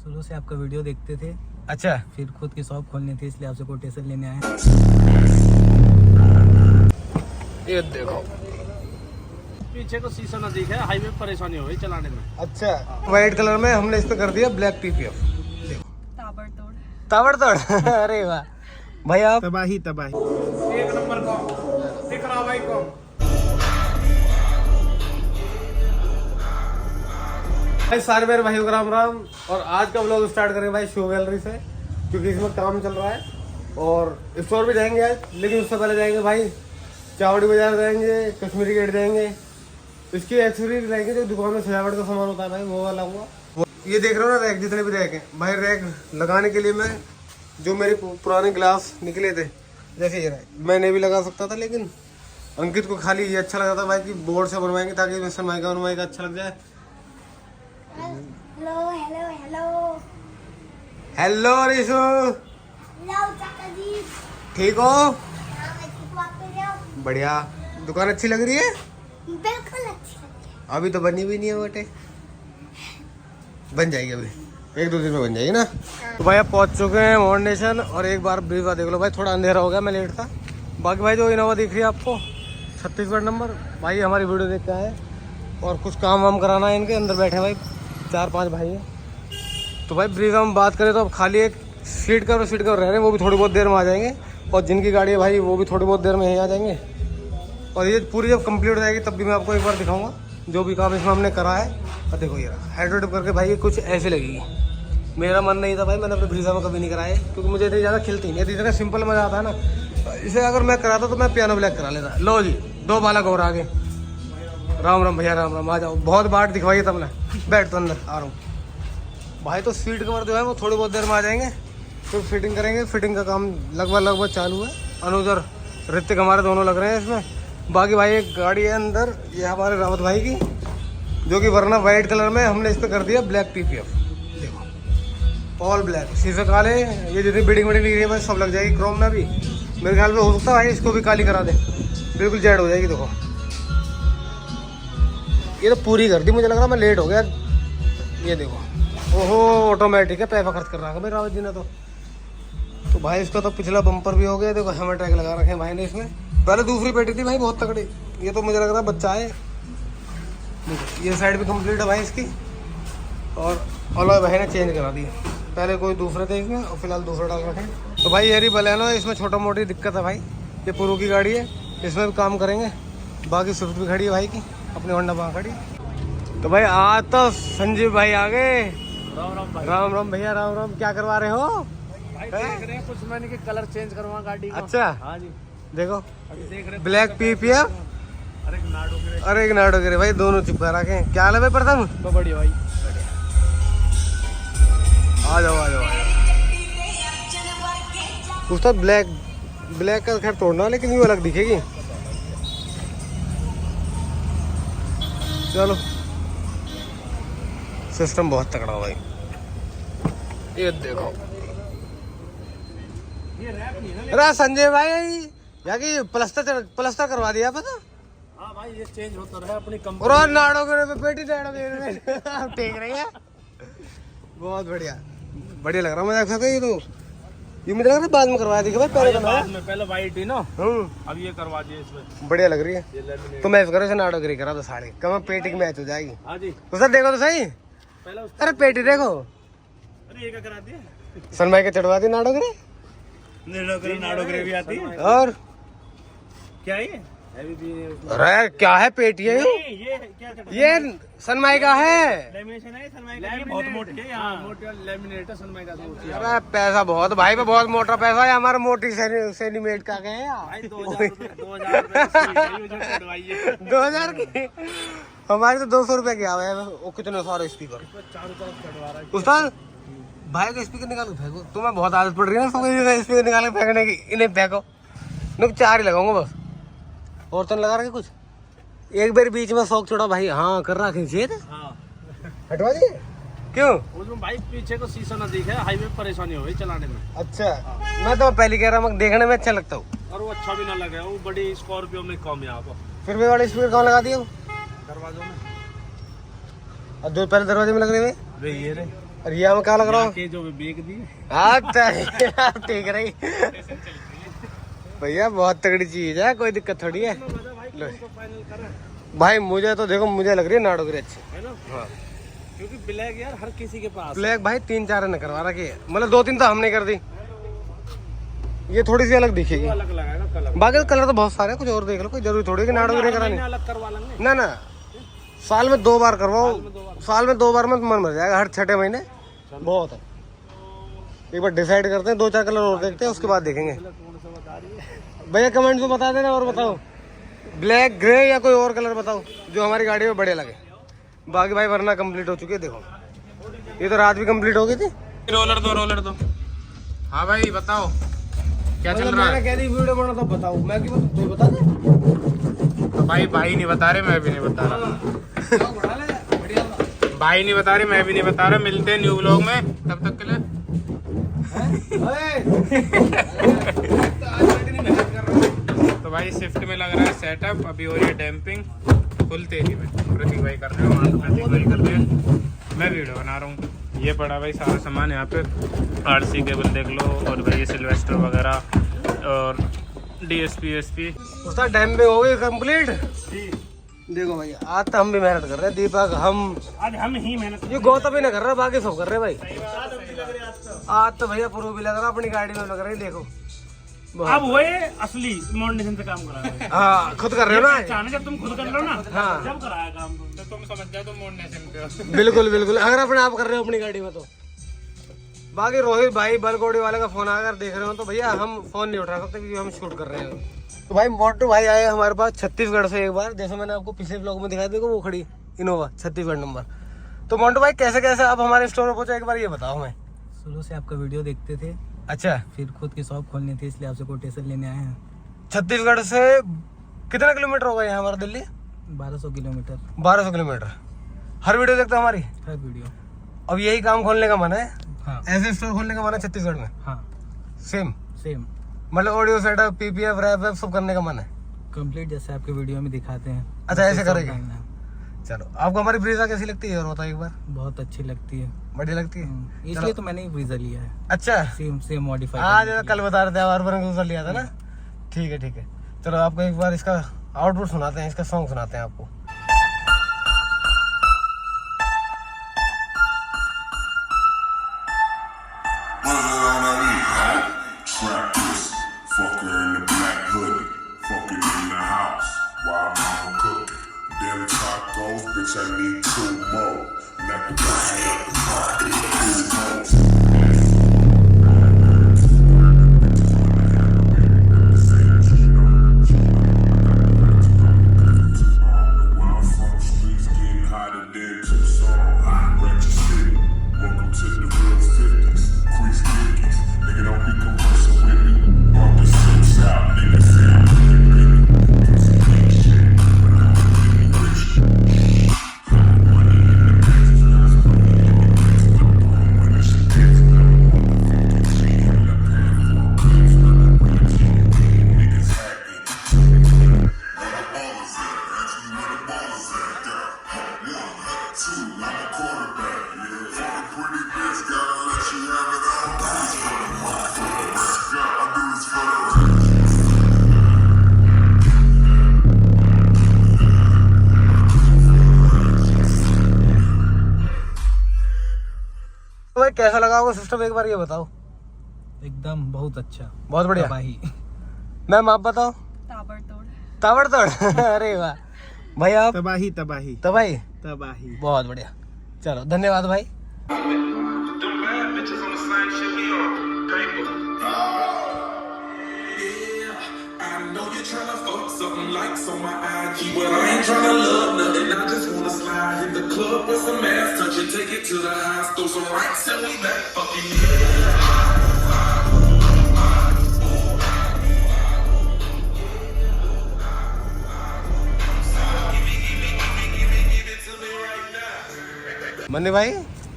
शुरू से आपका वीडियो देखते थे, अच्छा फिर खुद की शॉप खोलनी थी, इसलिए आपसे कोटेशन लेने आए। ये देखो पीछे को शीशा ना दिखे, हाईवे पे परेशानी हो गई चलाने में। अच्छा व्हाइट कलर में हमने इस पे कर दिया ब्लैक पीपीएफ। ताबड़तोड़ ताबड़तोड़ अरे वाह भाई आप तबाही तबाही एक नंबर का दिख रहा भाई को। भाई सारे मेरे भाइयों को राम राम। और आज का व्लॉग स्टार्ट करेंगे भाई शो गैलरी से, क्योंकि इसमें काम चल रहा है और स्टोर भी जाएंगे आज, लेकिन उससे पहले जाएंगे भाई चावड़ी बाजार जाएंगे, कश्मीरी गेट जाएंगे, इसकी एक्सेसरीज रहेंगे जो दुकान में सजावट का सामान होता है भाई वो वाला हुआ। ये देख रहे हो ना रैक, जितने भी रैक हैं भाई, रैक लगाने के लिए मैं जो मेरे पुराने ग्लास निकले थे जैसे ये रैक मैंने भी लगा सकता था, लेकिन अंकित को खाली ये अच्छा लगा था भाई कि बोर्ड से बनवाएंगे ताकि सनमाइका अच्छा लग जाए। Hello hello hello hello Rishu, hello चाचा जी, ठीक हो? मैं ठीक हूँ, आप कैसे हो? बढ़िया। दुकान अच्छी लग रही है? बिल्कुल अच्छी लगी है। अभी तो बनी भी नहीं है बेटे, बन जाएगी अभी 1-2 दिन में बन जाएगी ना। तो भाई अब पहुंच चुके हैं मॉडर्नेशन और एक बार ब्रीफा देख लो भाई, थोड़ा अंधेरा हो गया, मैं लेट था। बाकी भाई जो इनोवा दिख रही है आपको 36 नंबर, भाई हमारी वीडियो देख के आए और कुछ काम वाम कराना है इनके, अंदर बैठे भाई 4-5 भाई हैं। तो भाई ब्रीफा में बात करें तो अब खाली एक सीट कवर रह रहे हैं, वो भी थोड़ी बहुत देर में आ जाएंगे, और जिनकी गाड़ी है भाई वो भी थोड़ी बहुत देर में यहीं आ जाएंगे। और ये पूरी जब कंप्लीट हो जाएगी तब भी मैं आपको एक बार दिखाऊंगा जो भी काम इसमें हमने करा है। और देखो ये हाइड्रोटिप करके भाई ये कुछ ऐसे लगेगी। मेरा मन नहीं था भाई, मैंने अपने ब्रीजा में कभी नहीं कराया क्योंकि मुझे इतनी ज़्यादा खिलती नहीं, इतना सिंपल मजा आता है ना। इसे अगर मैं कराता तो मैं पियानो ब्लैक करा लेता। लो जी 2 बालक और आगे। राम राम भैया, राम राम, आ जाओ, बहुत बाट दिखवाइए तब ना, बैठ तो अंदर आ रहा हूँ भाई। तो सीट कवर जो है वो थोड़ी बहुत देर में आ जाएंगे, तो फिटिंग करेंगे। फिटिंग का काम लगभग चालू है, अनुज और ऋतिक हमारे दोनों लग रहे हैं इसमें। बाकी भाई एक गाड़ी है अंदर, ये हमारे रावत भाई की, जो कि वरना वाइट कलर में हमने इस पर कर दिया ब्लैक पीपीएफ। देखो ऑल ब्लैक, शीशे काले, ये जितनी बिल्डिंग दिख रही है भाई सब लग जाएगी क्रोम में भी। मेरे ख्याल में हो सकता है भाई इसको भी काली करा दे, बिल्कुल जेड हो जाएगी। देखो ये तो पूरी कर दी, मुझे लग रहा मैं लेट हो गया। ये देखो ओहो ऑटोमेटिक है, पैसा खर्च कर रहा है भाई रावत जी ने तो भाई इसका तो पिछला बम्पर भी हो गया। देखो हेमर ट्रैक लगा रखे हैं भाई ने इसमें। पहले दूसरी पेटी थी भाई बहुत तगड़ी, ये तो मुझे लग रहा है बच्चा है। देखो ये साइड भी कंप्लीट है भाई इसकी, और अलॉय भाई ने चेंज करा दी। पहले कोई दूसरे थे इसमें और फिलहाल दूसरा डाल रखे। तो भाई ये बलेनो है, इसमें छोटा मोटी दिक्कत है भाई, ये पुरू की गाड़ी है, इसमें भी काम करेंगे। बाकी स्विफ्ट भी खड़ी है भाई की, अपनी होंडा वहाँ खड़ी। तो भाई आज तो संजीव भाई आ गए। राम राम भैया, राम राम। क्या करवा रहे हो भाई? देख रहे हैं कुछ मैंने के कलर चेंज करवा गाड़ी का। अच्छा हाँ जी, देखो अभी देख रहे ब्लैक पीपीएफ, अरे एक नाडो गिरे भाई, दोनों चिपका रखे हैं। क्या हाल है भाई प्रथम? तो बढ़िया भाई, आ जाओ आ जाओ आ जाओ। उसका ब्लैक का खैर तोड़ना, लेकिन ये अलग दिखेगी। चलो सिस्टम बहुत तगड़ा हो भाई, ये देखो। अरे संजय भाई यहाँ की प्लस्तर करवा दिया पता? हाँ भाई ये चेंज होता रहा अपनी कंपनी। और नाड़ो के पेटी टेक रही है, बहुत बढ़िया लग रहा है। मुझे ऐसा ये तो ये मुझे लग रहा है बाद में करवाया देखिए भाई, पहले बाद में, पहले वाइट ही ना, अब ये करवा दिए इसमें, बढ़िया लग रही है। तो मैच करो नाड़ो गिरी करा तो साढ़े कम पेटी की मैच हो जाएगी। हाँ जी, तो सर देखो तो सही, पहले अरे पेटी देखो, अरे ये क्या करा दिया? सनमाई के चढ़वा दी नाड़ो गिरी, नाडो ग्रेवी आती है। और क्या ये अरे क्या है पेटी है ये क्या ये सनमाई का है, लेमिनेशन है सनमाइका, बहुत मोटी है यहाँ, मोटी लेमिनेट है सनमाइका से होती है। अरे पैसा बहुत भाई पे, बहुत मोटा पैसा है। हमारा मोटी सेंटीमेट का गए भाई 2000 की, हमारी तो 200 रुपए की आवे है। वो कितने सारे स्पीकर चारों तरफ चढ़वा रहा है उस्ताद भाई का स्पीकर निकाल के फेंको। तुम्हें बहुत आदत पड़ रही है ना स्पीकर निकाल के फेंकने की, इन्हें फेंको। नुक 4 ही लगाऊंगा बस, और तो लगा रखे कुछ। एक बार बीच में शौक छोड़ा भाई, हाँ कर रहा खींचिए, हाँ हटवा दिए क्यों? उसमें भाई पीछे को शीशा ना दिखे, हाईवे पे परेशानी हो गई चलाने में। अच्छा मैं तो पहले कह रहा हूँ देखने में अच्छा लगता हूँ, और वो अच्छा भी ना लगे, वो बड़ी स्कॉर्पियो में कम यहाँ पर। फिर भी वाले स्पीकर कहाँ लगा दिए दरवाजों में, और 2 पहले दरवाजे में लग रहे थे। ये रे और ये हमें क्या लग रहा हो के जो बेच दी अच्छा ठीक रही भैया, बहुत तगड़ी चीज है, कोई दिक्कत थोड़ी है। लो भाई मुझे तो देखो, मुझे लग रही है नाडोगिरी अच्छी है ना, हाँ। क्योंकि ब्लैक यार हर किसी के पास ब्लैक भाई 3-4 ने करवा रखी है, मतलब 2-3 तो हमने कर दी। ये थोड़ी सी अलग दिखेगी, अलग लगाएगा कलर। बाकी कलर तो बहुत सारे हैं, कुछ और देख लो, कोई जरूरी थोड़ी कि नाडोगिरी करानी। अलग करवा लेंगे ना ना, साल में 2 बार करवाओ, साल में 2 बार में मन भर जाएगा, हर 6 महीने बहुत है। एक बार डिसाइड करते हैं, 2-4 कलर और देखते हैं, उसके बाद देखेंगे। भैया कमेंट में बता देना और बताओ ब्लैक ग्रे या कोई और कलर बताओ जो हमारी गाड़ी में बढ़िया लगे। बाकी भाई वरना कंप्लीट हो चुकी है, देखो ये तो रात भी कंप्लीट हो गई थी। रोलर दो। हाँ भाई बताओ क्या चल रहा है। कह दी वीडियो बना तो बताओ, मैं क्यों तू बता दे। तो भाई नहीं बता रहे, मैं भी नहीं बता रहा, भाई नहीं बता रहे, मैं भी नहीं बता रहा। मिलते हैं न्यू व्लॉग में, तब तक के लिए तो भाई शिफ्ट में लग रहा है सेटअप, अभी हो रही है डैम्पिंग फुल तेजी में। प्रतीक भाई कर रहे हो, वहाँ प्रतीक भाई कर रहे हैं, मैं वीडियो बना रहा हूँ। ये पड़ा भाई सारा सामान यहाँ पे, आरसी केबल देख लो, और भाई सिल्वेस्टर वगैरह और DSP उसका डैम्पिंग हो गई कंप्लीट। देखो भाई आज तो हम भी मेहनत कर रहे हैं, दीपक आज हम ही मेहनत। ये गौतम भी ना कर रहा, बाकी सब कर रहे भाई। आज तो भैया प्रो भी लग रहा, अपनी गाड़ी में लग रही, देखो अब वो असली मॉडर्नाइजेशन से काम करा रहे हो। हाँ खुद कर रहे हो ना, जब तुम खुद कर लो ना, हाँ जब कराया काम तो तुम समझ जाओ तुम मॉडर्नाइजेशन पे हो। बिल्कुल बिल्कुल, अगर अपने आप कर रहे हो अपनी गाड़ी में तो। बाकी रोहित भाई बलगोड़ी वाले का फोन अगर देख रहे हो तो भैया हम फोन नहीं उठा सकते क्योंकि हम शूट कर रहे हैं। तो भाई मोटू भाई आए हमारे पास छत्तीसगढ़ से एक बार, जैसे मैंने आपको पिछले ब्लॉग में दिखाया, देखो वो खड़ी इनोवा छत्तीसगढ़ नंबर। तो मोटू भाई कैसे कैसे आप हमारे स्टोर में पहुंचे, एक बार ये बताओ हमें। शुरू से आपका वीडियो देखते थे, अच्छा, फिर खुद की शॉप खोलनी थी, इसलिए आपसे कोटेशन लेने आए हैं। छत्तीसगढ़ से कितना किलोमीटर होगा यहाँ हमारा दिल्ली? 1200 किलोमीटर। 1200 किलोमीटर। हर वीडियो देखते हमारी? हर वीडियो। अब यही काम खोलने का मन है? हाँ ऐसे स्टोर खोलने का मन है छत्तीसगढ़ में? हाँ सेम सेम, मतलब ऑडियो सेटअप, PPF, रैप सब करने का मन है? कंप्लीट जैसे आपके वीडियो में दिखाते हैं। अच्छा ऐसे सब करेंगे। करना है। चलो आपको हमारी ब्रीजा कैसी लगती है और बताओ एक बार। बहुत अच्छी लगती है, बढ़िया लगती है? इसलिए तो मैंने ब्रीजा लिया है। अच्छा, सेम मॉडिफाई। आज कल बता रहे थे R1 लिया था ना, ठीक है ठीक है। चलो आपको एक बार इसका आउटपुट सुनाते हैं, इसका सॉन्ग सुनाते हैं आपको। I need 2 more. Not the guy up the party. 2, I'm a quarterback. Yeah, for the pretty bitch, gotta let you have it all. I do this for the motherfuckers. Yeah, I do this for the. तो भाई कैसा लगा होगा system, एक बार ये बताओ। एकदम बहुत अच्छा, बहुत बढ़िया। तबाही। मैम आप बताओ। ताबड़तोड़ अरे वाह भाई, आप? तबाही तबाही। तबाही। बहुत बढ़िया, चलो धन्यवाद भाई। I know you're tryna fuck something like on my IG, but I ain't tryna love nothing. I just wanna slide in the club with some ass touching, take it to the house, throw some racks and we back fucking. मन्नी भाई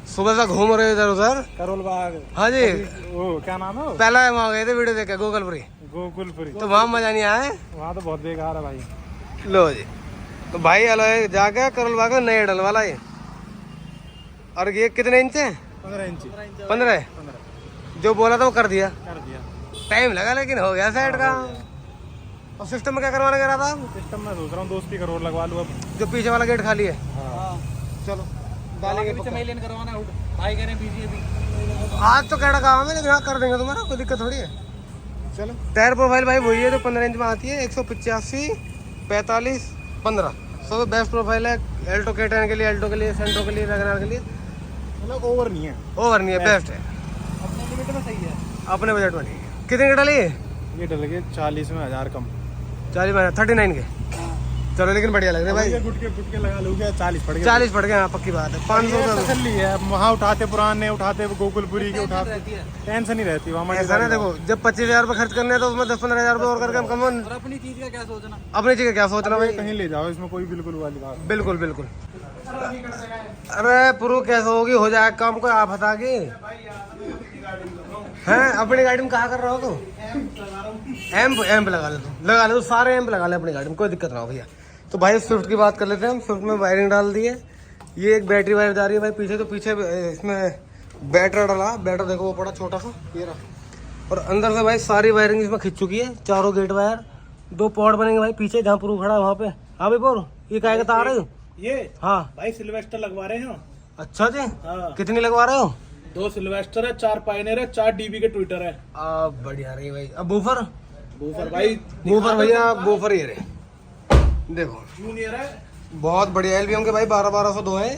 सुबह से घूम रहे इधर उधर करोल बाग। हाँ जी, वो क्या नाम है? पहला वहाँ गए थे वीडियो देख के, गोकुलपुरी। गोकुलपुरी। तो वहाँ मजा नहीं आया? वहाँ तो बहुत बेकार है भाई। लो जी, तो भाई अलो जाके करोल बाग में नए डल वाला ये। और ये कितने इंच है? 15 इंची 15 जो बोला था वो कर दिया। कर दिया। टाइम लगा लेकिन हो गया सेट का। और सिस्टम में क्या करवाने कह रहा था? सिस्टम में सोच रहा हूँ 2 स्पीकर और लगवा लूँ अब। जो पीछे वाला गेट खाली है। चलो डालेंगे पीछे मैं लेन करवाना है, भाई कह रहे हैं बिजी अभी। आज तो कहना काम है लेकिन हाँ कर देंगे तुम्हारा, कोई दिक्कत थोड़ी है। चलो टायर प्रोफाइल भाई वही है जो 15 इंच में आती है, 185 45 15 सब बेस्ट प्रोफाइल है। एल्टो K10 के लिए, एल्टो के लिए, सेंट्रो के लिए, वैगनआर के लिए मतलब ओवर नहीं है। ओवर नहीं है, बेस्ट है, अपने लिमिट में सही है। अपने बजट में नहीं है। कितने का डाली? ये डल गए 40 में 1000 कम। 40 में 39 के। चलो लेकिन बढ़िया लग रहे भाई। ये गुटके लगा लोगे 40 पड़ गए। 40 पड़ गए, हाँ पक्की बात है। 500 का तसल्ली है, वहाँ उठाते पुराने उठाते गोकुलपुरी के उठाते, टेंशन नहीं रहती वहाँ। ऐसा ना देखो, जब 25,000 रुपये खर्च करने हैं तो उसमें 10-15 हज़ार रुपये और करके हम कम और अपनी चीज का क्या सोचना, अपनी चीज़ का क्या सोचना भाई। कहीं ले जाओ, इसमें कोई बिल्कुल वाली बात। बिल्कुल बिल्कुल। अरे प्रू कैसे होगी, हो जाएगा काम, कोई आप हटा के हैं। अपनी गाड़ी में कहाँ कर रहा हो तो एम्प लगा ले, लगा ले तो सारे एम्प लगा ले अपनी गाड़ी में, कोई दिक्कत ना हो भैया। तो भाई स्विफ्ट की बात कर लेते हैं हम। स्विफ्ट में वायरिंग डाल दी है, ये एक बैटरी वायर जा रही है भाई पीछे, तो पीछे इसमें बैटर डाला। बैटर देखो वो पड़ा छोटा सा, ये रहा। और अंदर से भाई सारी वायरिंग इसमें खिंच चुकी है, चारों गेट वायर। 2 पॉड बनेंगे भाई पीछे, जहाँ प्रू खड़ा है वहाँ पे। हाँ भाई पोर, ये काहे का तार है? ये हाँ भाई सिल्वेस्टर लगवा रहे हैं। अच्छा जी, हाँ। कितनी लगवा रहे हो? 2 सिल्वेस्टर है, 4 पायनियर है, 4 डीबी के ट्विटर है। बढ़िया रही भाई। अब बूफर भाई बूफर भैया, बूफर ये रहे देखो, जूनियर है, बहुत बढ़िया। एलबीएम के भाई 1200 है,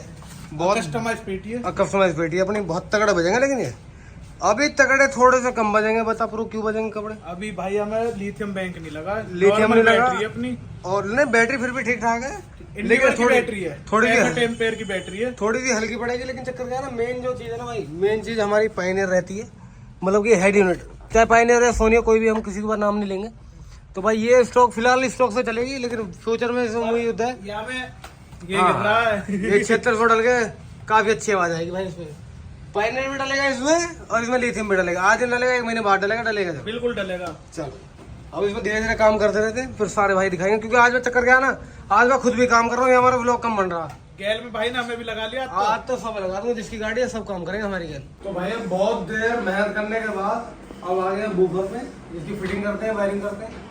बहुत कस्टमाइज पेटी है। कस्टमाइज पेटी है अपनी, बहुत तगड़े बजेंगे। लेकिन ये अभी तगड़े थोड़े से कम बजेंगे। बता प्रू क्यों बजेंगे कपड़े? अभी भाई हमें लिथियम बैंक नहीं लगा, लिथियम नहीं लगा बैटरी अपनी, और नहीं बैटरी फिर भी ठीक ठाक है, लेकिन थोड़ी बैटरी है, थोड़ी सी एम्पेयर की बैटरी है, थोड़ी सी हल्की पड़ेगी। लेकिन चक्कर क्या है ना, मेन जो चीज है ना भाई, मेन चीज हमारी पायनियर रहती है, मतलब कि हेड यूनिट, चाहे पायनियर है सोनिया, कोई भी, हम किसी के बार नाम नहीं लेंगे। तो भाई ये स्टॉक फिलहाल स्टॉक से चलेगी, लेकिन फ्यूचर में युद्ध है। यहाँ में ये गिर रहा है। ये 7600 डल के काफी अच्छी आवाज आएगी भाई इसमें। पायनियर भी डलेगा इसमें, और इसमें लिथियम भी डलेगा। आज डलेगा, 1 महीने बाद डलेगा जब। बिल्कुल डलेगा। चलो अब इसमें धीरे धीरे काम करते रहते हैं, फिर सारे भाई दिखाएंगे। क्योंकि आज मैं चक्कर गया ना, आज मैं खुद भी काम कर रहा हूँ, हमारा व्लॉग कम बन रहा। गैल में भाई ना हमें भी लगा लिया आज तो सब लगा दूंगा, जिसकी गाड़ी है सब काम करेंगे हमारी गैल। तो भाई अब बहुत देर मेहनत करने के बाद अब आ गए बूफर पे, जिसकी फिटिंग करते हैं, वायरिंग करते हैं।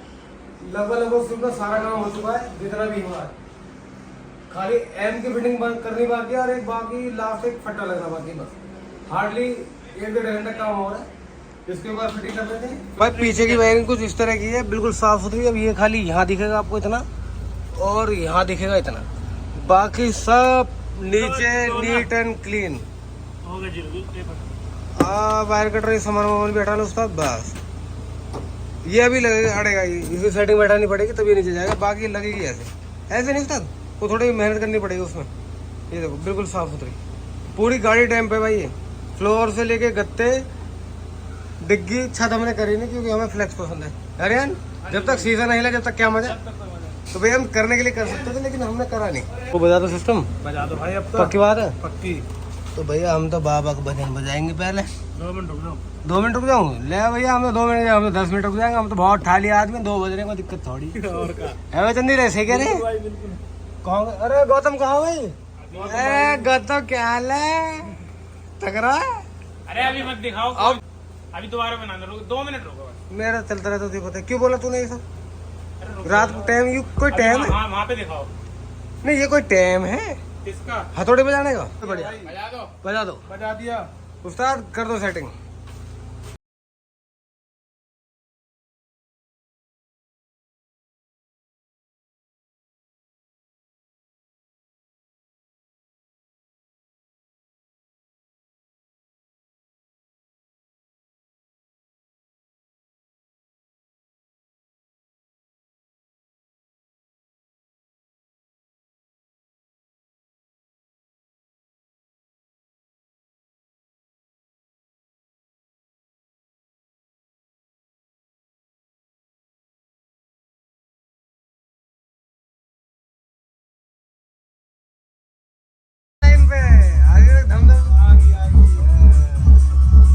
लगभग उसमें सारा काम हो चुका है जितना भी हुआ है, खाली एम की फिटिंग करनी बाकी है, और एक बाकी लास्ट एक फट्टा लगना बाकी, बस हार्डली 1-1.5 घंटा काम हो रहा है। इसके ऊपर फिटिंग कर देते हैं भाई। पीछे की वायरिंग कुछ इस तरह की है, बिल्कुल साफ सुथरी। अब ये खाली यहाँ दिखेगा आपको इतना, और यहाँ दिखेगा इतना, बाकी सब नीचे neat and clean. Wire cutter सामान वामान बैठा लो उसका, बस ये अभी लगेगा, अड़ेगा, इसकी सेटिंग बैठानी पड़ेगी तभी नीचे जाएगा, बाकी लगेगी ऐसे नहीं उस्ताद, वो थोड़ी मेहनत करनी पड़ेगी उसमें। ये देखो बिल्कुल साफ सुथरी पूरी गाड़ी टाइम पे भाई। ये फ्लोर से लेके गत्ते, डिग्गी, छत हमने करी नहीं क्योंकि हमें फ्लेक्स पसंद है। अरे यार जब तक सीजन नहीं हिला, जब तक क्या मजा। तो भाई हम करने के लिए कर सकते थे, लेकिन हमने करा नहीं। वो बजा दो सिस्टम, बजा दो भाई। अब तो पक्की बात है, पक्की। तो भैया हम तो बाबा का भजन बजाएंगे पहले। 2 मिनट रुक जाओ। 2 मिनट रुक जाऊँ? ले भैया, हम तो 2 मिनट, हम तो 10 मिनट रुक जाएंगे। हम तो बहुत ठाली आदमी, 2 बज रहे, कोई दिक्कत थोड़ी। और का है चंदी रहे सही कह रहे। भाई बिल्कुल। कहाँ? अरे गौतम कहाँ भाई? अरे गौतम क्या हाल है? तगड़ा। अरे अभी मत दिखाओ, अब अभी दोबारा बनाना, रुको 2 मिनट रुको। मेरा चलता रहता, तुझे पता है। क्यों बोला तूने ये सब रात को टाइम? यू कोई टाइम है? हाँ वहाँ पे दिखाओ। नहीं ये कोई टाइम है किसका? हथौड़े बजाने का? बढ़िया, बजा दो। बजा दो बजा दिया। उस्ताद, कर दो सेटिंग।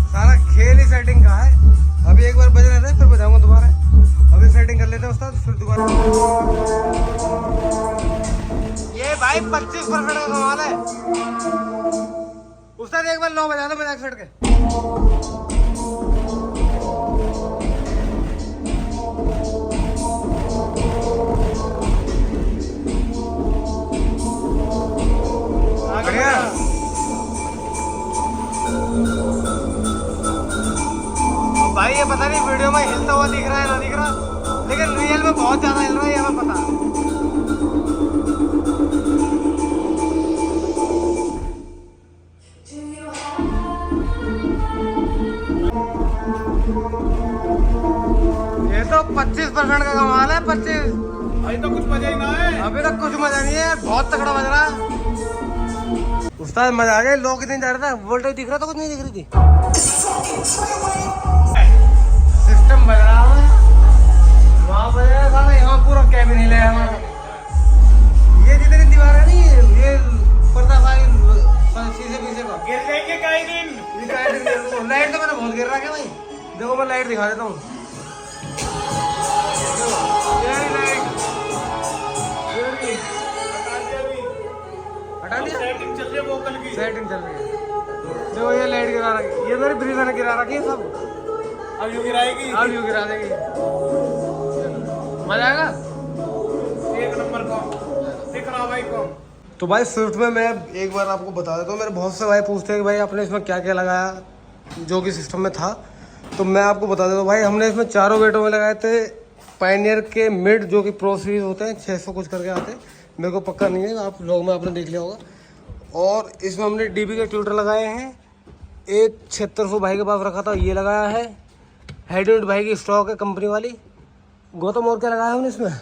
सारा खेल ही सेटिंग का है। अभी एक बार बज रहे थे, फिर बजाऊंगा दोबारा। अभी सेटिंग कर लेते हैं उस्ताद, फिर दोबारा। ये भाई 25% का कमाल है। उस्ताद एक बार 9 बजा दो मजाक छट के। बढ़िया। भाई ये पता नहीं वीडियो में हिलता हुआ दिख रहा है ना दिख रहा, लेकिन रियल में बहुत ज्यादा हिल रहा है, ये हमें पता है। ये तो 25% का कमाल है। 25 अभी तो कुछ मजा ही ना है। अभी तक कुछ मजा नहीं है, बहुत तगड़ा बज रहा है। उस्ताद मजा आ गया। लो कितनी जा रहा था, वोल्टेज दिख रहा था, कुछ नहीं दिख रही थी। सिस्टम बज रहा है वहाँ बजा था, यहाँ पूरा कैबिन हिला है हमारा। ये जितनी दीवार है नहीं, ये पर्दा भाई शीशे पीछे का गिर जाएंगे कई दिन। लाइट तो मैंने बहुत गिर रहा है भाई। देखो मैं लाइट दिखा देता हूँ। हटा दिया, सेटिंग चल रही है वोकल की। सेटिंग चल रही है। देखो ये लाइट गिरा रखी, ये मेरी ब्रीजा ने गिरा रखी है सब। अब यूं गिराएगी। अब यूं गिरा देगी। मजा आएगा। एक नंबर का दिख रहा भाई को। तो भाई स्विफ्ट में मैं एक बार आपको बता देता हूँ, मेरे बहुत से भाई पूछते हैं कि भाई आपने इसमें क्या क्या लगाया जो कि सिस्टम में था। तो मैं आपको बता देता हूँ भाई, हमने इसमें चारों वेटों में लगाए थे पायनियर के मिड, जो कि प्रो सीरीज होते हैं, 600 कुछ करके आते हैं। मेरे को पक्का नहीं है, आप लोग में आपने देख लिया होगा। और इसमें हमने डीबी के ट्यूटर लगाए हैं। एक 7600 भाई के पास रखा था, ये लगाया है। हेड यूनिट भाई की स्टॉक है कंपनी वाली। गौतम और क्या लगाया है हमने इसमें?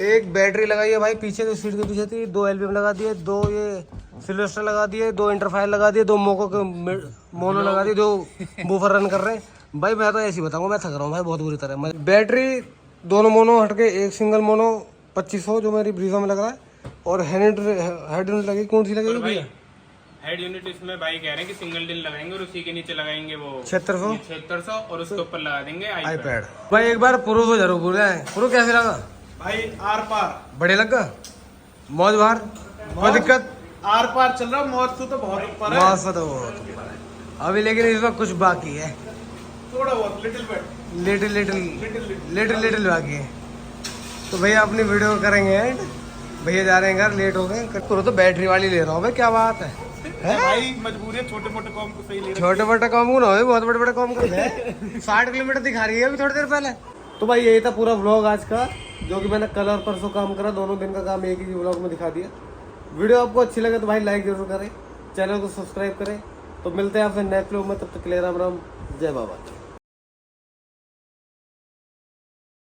एक बैटरी लगाई है भाई पीछे, जो सीट के पीछे थी। 2 LBM लगा दिए, 2 ये सिल्वेस्टर लगा दिए, 2 इंटरफायर लगा दिए, 2 मोको के मोनो लगा दिए जो बूफर रन कर रहे हैं। भाई मैं तो ऐसे ही बताऊंगा, मैं थक रहा हूँ भाई बहुत बुरी तरह। बैटरी दोनों मोनो हटके एक सिंगल मोनो 2500 जो मेरी ब्रीजा में लग रहा है। और हेड यूनिट लगी, कौन सी लगेगी भैया? हेड यूनिट इसमें भाई कह रहे हैं कि सिंगल डिल लगाएंगे और उसी के नीचे लगाएंगे वो 7600 और उसके ऊपर लगा देंगे आईपैड। भाई एक बार प्रो तो जरूर पूरे आए। प्रो कैसे लगा भाई? आर पार बढ़िया लगा, मौज बाहर, कोई दिक्कत? आर पार चल रहा, मौत तो बहुत ऊपर है। मौज तो बहुत ऊपर है अभी, लेकिन इसमें कुछ बाकी है, थोड़ा बहुत लिटिल लिटिल बाकी है। तो भैया अपनी वीडियो करेंगे एंड। भैया जा रहे हैं घर, लेट हो गए। प्रो तो बैटरी वाली ले रहा हूँ भाई, क्या बात है भाई मजबूरी है, छोटे मोटे काम को सही ले रहे। छोटे मोटे काम को ना हो, बहुत बड़े बड़े काम कर रहे हैं। 60 किलोमीटर दिखा रही है अभी थोड़ी देर पहले। तो भाई यही था पूरा व्लॉग आज का, जो कि मैंने कल और परसों काम करा, दोनों दिन का काम एक ही व्लॉग में दिखा दिया। वीडियो आपको अच्छी लगे तो भाई लाइक जरूर करें, चैनल को सब्सक्राइब करें। तो मिलते हैं आपसे नेक्स्ट व्लॉग में, तब तक के लिए राम राम, जय बाबा।